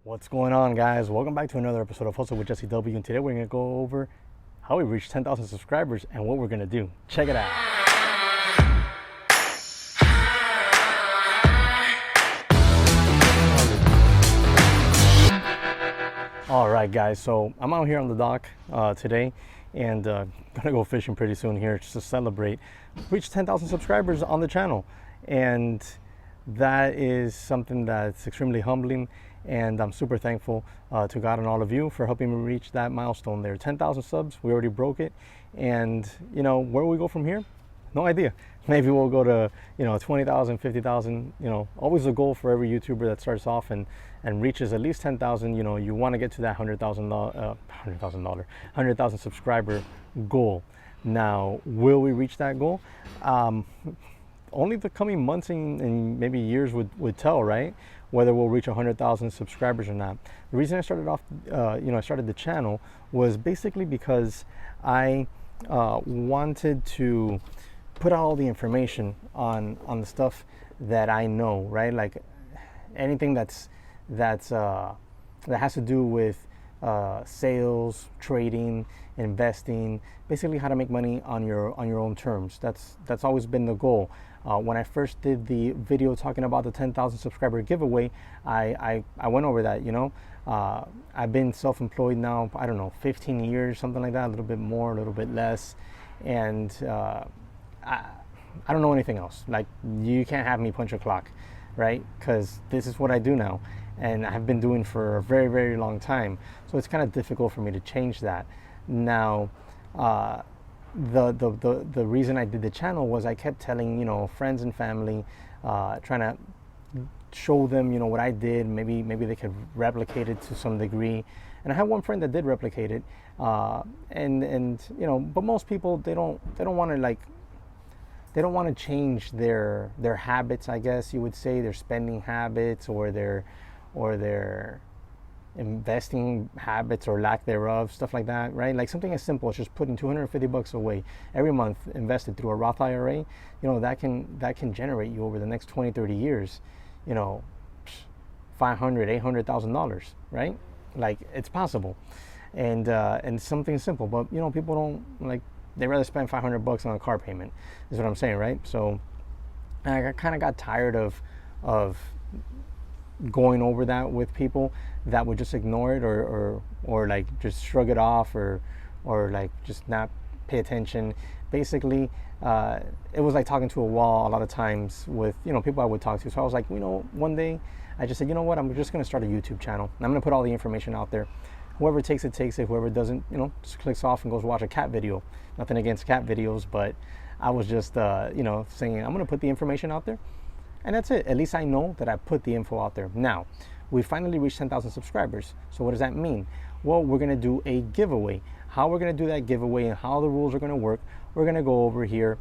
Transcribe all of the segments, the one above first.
What's going on, guys? Welcome back to another episode of Hustle with JesseW, and today we're going to go over how we reached 10,000 subscribers and what we're going to do. Check it out. All right, guys, so I'm out here on the dock today and gonna go fishing pretty soon here just to celebrate. Reached 10,000 subscribers on the channel, and that is something that's extremely humbling, and I'm super thankful to God and all of you for helping me reach that milestone there. 10,000 subs, we already broke it, and you know, where we go from here? No idea. Maybe we'll go to 20,000, 50,000. Always a goal for every YouTuber that starts off and reaches at least 10,000. You want to get to that $100,000 subscriber goal. Now, will we reach that goal? Only the coming months and maybe years would tell, right? Whether we'll reach 100,000 subscribers or not. The reason I started off, I started the channel was basically because I wanted to put out all the information on the stuff that I know, right? Like anything that has to do with sales, trading, investing, basically how to make money on your own terms. That's always been the goal. When I first did the video talking about the 10,000 subscriber giveaway, I went over that. I've been self-employed now, I don't know, 15 years, something like that, a little bit more, a little bit less, and I don't know anything else. Like, you can't have me punch a clock, right? Because this is what I do now, and I've been doing for a very, very long time. So it's kind of difficult for me to change that. Now, the reason I did the channel was I kept telling friends and family, trying to show them what I did. Maybe they could replicate it to some degree. And I had one friend that did replicate it, but most people they don't want to they don't want to change their habits, I guess you would say, their spending habits or their investing habits or lack thereof, stuff like that, right? Like something as simple as just putting $250 away every month invested through a Roth IRA, that can generate you over the next 20-30 years, $500,000, $800,000, right? Like, it's possible. And something simple, but people don't like. They rather spend $500 on a car payment, is what I'm saying, right? So I kind of got tired of going over that with people that would just ignore it or like just shrug it off or like just not pay attention. Basically, it was like talking to a wall a lot of times with people I would talk to. So I was like, one day I just said, you know what, I'm just going to start a YouTube channel. And I'm going to put all the information out there. Whoever takes it, takes it. Whoever doesn't, just clicks off and goes watch a cat video. Nothing against cat videos, but I was just, saying I'm going to put the information out there. And that's it. At least I know that I put the info out there. Now, we finally reached 10,000 subscribers. So what does that mean? Well, we're going to do a giveaway. How we're going to do that giveaway and how the rules are going to work, we're going to go over here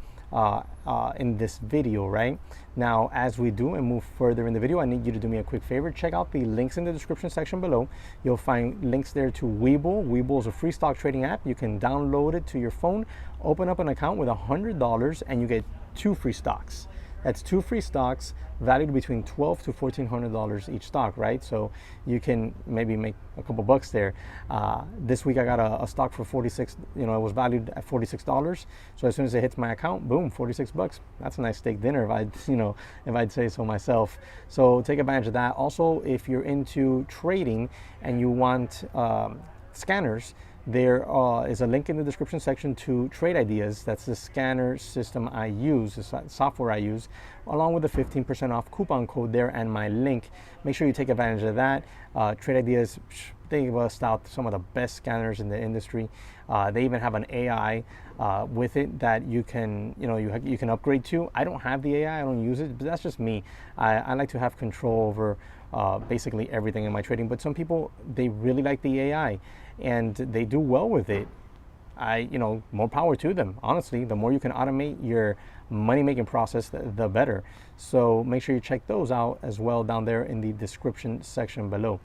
in this video, right? Now, as we do and move further in the video, I need you to do me a quick favor. Check out the links in the description section below. You'll find links there to Webull. Webull is a free stock trading app. You can download it to your phone, open up an account with $100, and you get 2 free stocks. That's 2 free stocks valued between $1,200 to $1,400 each stock, right? So you can maybe make a couple bucks there. This week I got a stock for 46. It was valued at $46. So as soon as it hits my account, boom, 46 bucks. That's a nice steak dinner if I'd say so myself. So take advantage of that. Also, if you're into trading and you want scanners, there is a link in the description section to Trade Ideas. That's the scanner system I use, the software I use, along with the 15% off coupon code there and my link. Make sure you take advantage of that. Trade Ideas, they bust out some of the best scanners in the industry. They even have an AI with it that you can you can upgrade to. I don't have the AI, I don't use it, but that's just me. I like to have control over basically everything in my trading. But some people, they really like the AI and they do well with it. More power to them. Honestly, the more you can automate your money making process, the better. So make sure you check those out as well down there in the description section below.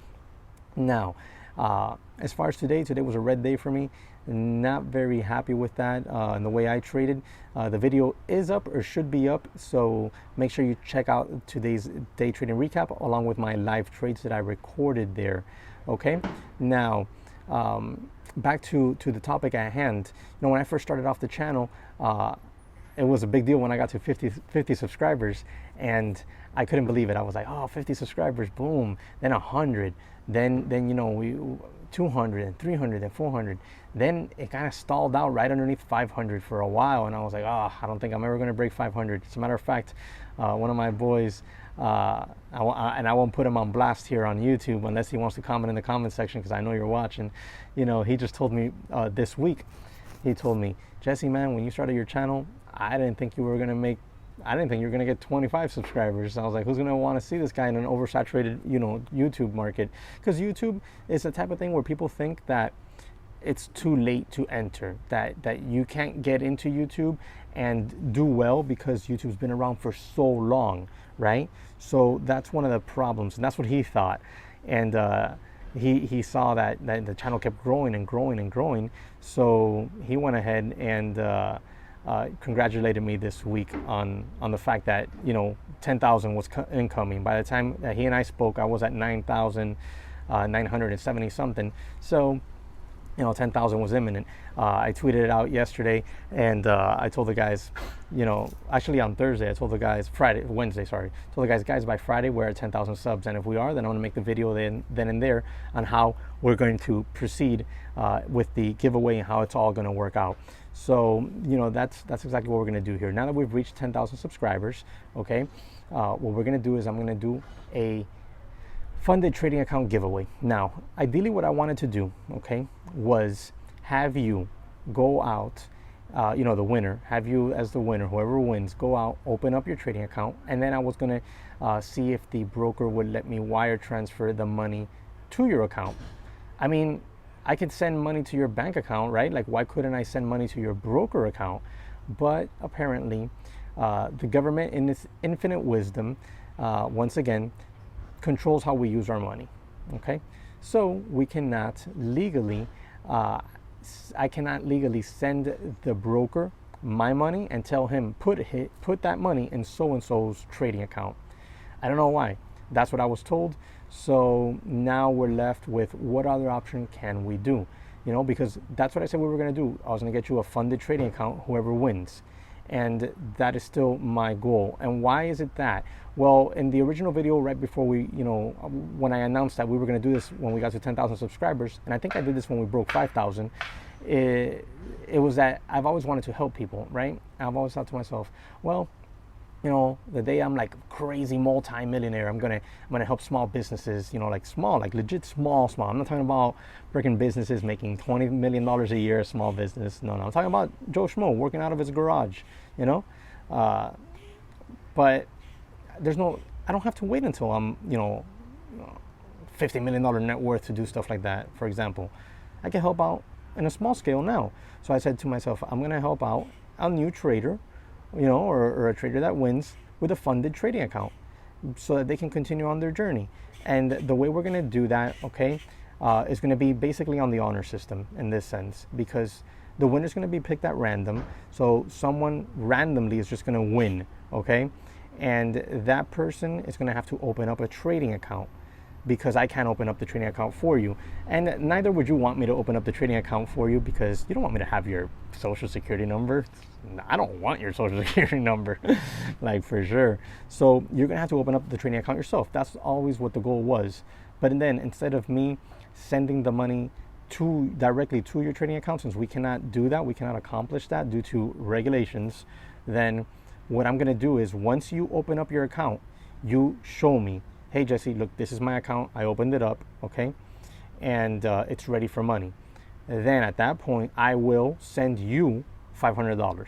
Now, As far as today was a red day for me. Not very happy with that and the way I traded. The video is up, or should be up, so make sure you check out today's day trading recap along with my live trades that I recorded there. Okay, now back to the topic at hand. You know, when I first started off the channel, it was a big deal when I got to 50 subscribers, and I couldn't believe it. I was like, oh, 50 subscribers, boom. Then 100, then you know, we 200 and 300 and 400. Then it kind of stalled out right underneath 500 for a while, and I was like, oh, I don't think I'm ever going to break 500. As a matter of fact, one of my boys, and I won't put him on blast here on YouTube unless he wants to comment in the comment section, because I know you're watching. You know, he just told me this week, he told me, Jesse, man, when you started your channel, I didn't think you were going to get 25 subscribers. I was like, who's going to want to see this guy in an oversaturated, you know, YouTube market? Because YouTube is the type of thing where people think that it's too late to enter, that you can't get into YouTube and do well because YouTube's been around for so long, right? So that's one of the problems, and that's what he thought. And he saw that the channel kept growing and growing and growing, so he went ahead and congratulated me this week on the fact that, you know, 10,000 was incoming. By the time that he and I spoke, I was at 9,970 something. So, you know, 10,000 was imminent. I tweeted it out yesterday, and I told the guys, you know, actually on Thursday, I told the guys, Wednesday, sorry, told the guys, by Friday we're at 10,000 subs, and if we are, then I'm gonna make the video then and there on how we're going to proceed with the giveaway and how it's all gonna work out. So, you know, that's exactly what we're gonna do here. Now that we've reached 10,000 subscribers, okay, what we're gonna do is I'm gonna do a funded trading account giveaway. Now, ideally what I wanted to do, okay, was have you go out, you know, the winner, have you as the winner, whoever wins, go out, open up your trading account, and then I was gonna see if the broker would let me wire transfer the money to your account. I mean, I could send money to your bank account, right? Like, why couldn't I send money to your broker account? But apparently, the government, in its infinite wisdom, once again, controls how we use our money, okay? So we cannot legally, I cannot legally send the broker my money and tell him, put that money in so-and-so's trading account. I don't know why. That's what I was told. So now we're left with, what other option can we do? You know, because that's what I said we were gonna do. I was gonna get you a funded trading account, whoever wins. And that is still my goal. And why is it that? Well, in the original video, right before we, you know, when I announced that we were going to do this when we got to 10,000 subscribers, and I think I did this when we broke 5,000, it was that I've always wanted to help people, right? I've always thought to myself, well, you know, the day I'm like crazy multi-millionaire, I'm gonna help small businesses, you know, like small, like legit small. I'm not talking about freaking businesses making $20 million a year, a small business. No, I'm talking about Joe Schmo working out of his garage, you know. But I don't have to wait until I'm, you know, $50 million net worth to do stuff like that. For example, I can help out in a small scale now. So I said to myself, I'm gonna help out a new trader, you know, or a trader that wins with a funded trading account so that they can continue on their journey. And the way we're going to do that, okay, is going to be basically on the honor system in this sense, because the winner is going to be picked at random. So someone randomly is just going to win, okay? And that person is going to have to open up a trading account, because I can't open up the trading account for you. And neither would you want me to open up the trading account for you, because you don't want me to have your social security number. I don't want your social security number, like, for sure. So you're gonna have to open up the trading account yourself. That's always what the goal was. But then instead of me sending the money directly to your trading account, since we cannot do that, we cannot accomplish that due to regulations, then what I'm gonna do is, once you open up your account, you show me, hey Jesse, look, this is my account, I opened it up, okay, and it's ready for money. And then at that point, I will send you $500.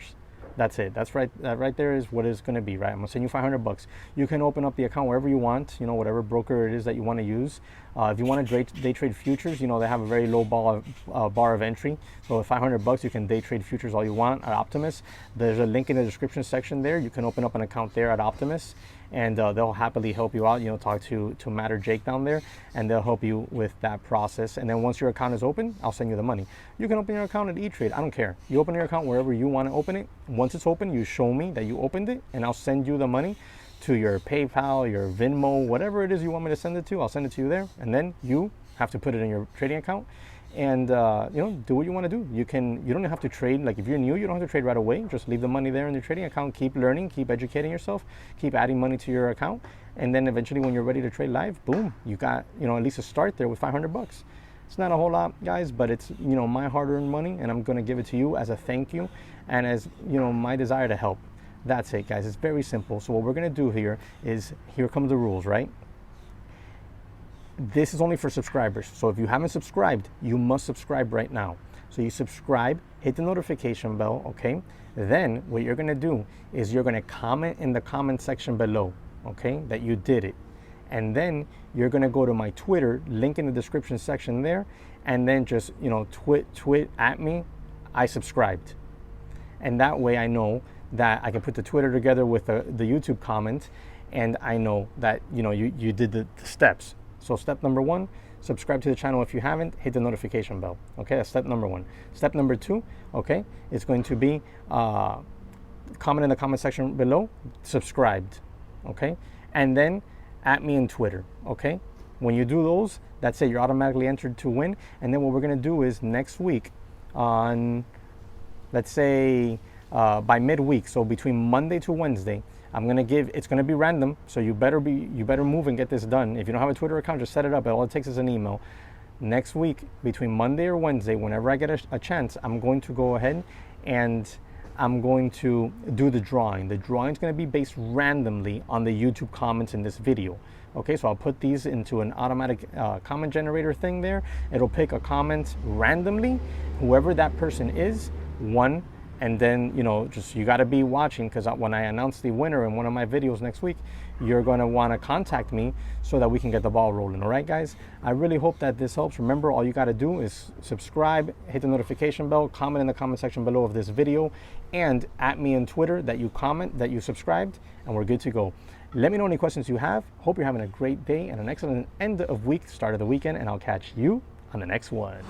That's it. That's right. That right there is what it's going to be, right? I'm going to send you $500. You can open up the account wherever you want, you know, whatever broker it is that you want to use. If you want to day trade futures, you know, they have a very low bar of entry. So with $500, you can day trade futures all you want at Optimus. There's a link in the description section there. You can open up an account there at Optimus, and they'll happily help you out. You know, talk to Matt or Jake down there, and they'll help you with that process. And then once your account is open, I'll send you the money. You can open your account at E-Trade. I don't care. You open your account wherever you want to open it. Once it's open, you show me that you opened it, and I'll send you the money to your PayPal, your Venmo, whatever it is you want me to send it to. I'll send it to you there, and then you have to put it in your trading account. And you know, do what you want to do. You don't have to trade. Like if you're new, you don't have to trade right away. Just leave the money there in your trading account. Keep learning, keep educating yourself, keep adding money to your account, and then eventually when you're ready to trade live, boom, you got, you know, at least a start there with $500. It's not a whole lot, guys, but it's, you know, my hard-earned money, and I'm gonna give it to you as a thank you and as, you know, my desire to help. That's it, guys. It's very simple. So what we're gonna do here is, here come the rules, right? This is only for subscribers. So if you haven't subscribed, you must subscribe right now. So you subscribe, hit the notification bell, okay? Then what you're gonna do is you're gonna comment in the comment section below, okay, that you did it. And then you're gonna go to my Twitter, link in the description section there, and then just, you know, tweet at me, I subscribed. And that way I know that I can put the Twitter together with the YouTube comment, and I know that, you know, you did the steps. So step number 1, subscribe to the channel if you haven't, hit the notification bell. Okay, that's step number 1. Step number 2, okay, it's going to be comment in the comment section below, subscribed, okay? And then at me in Twitter, okay? When you do those, that's it, you're automatically entered to win. And then what we're gonna do is next week on, let's say by midweek, so between Monday to Wednesday, I'm gonna give, it's gonna be random, so you better move and get this done. If you don't have a Twitter account, just set it up. All it takes is an email. Next week, between Monday or Wednesday, whenever I get a chance, I'm going to go ahead and I'm going to do the drawing. The drawing is gonna be based randomly on the YouTube comments in this video. Okay, so I'll put these into an automatic comment generator thing there. It'll pick a comment randomly, whoever that person is, one. And then, you know, just, you got to be watching, because when I announce the winner in one of my videos next week, you're going to want to contact me so that we can get the ball rolling. All right, guys? I really hope that this helps. Remember, all you got to do is subscribe, hit the notification bell, comment in the comment section below of this video, and at me on Twitter that you comment, that you subscribed, and we're good to go. Let me know any questions you have. Hope you're having a great day and an excellent end of week, start of the weekend, and I'll catch you on the next one.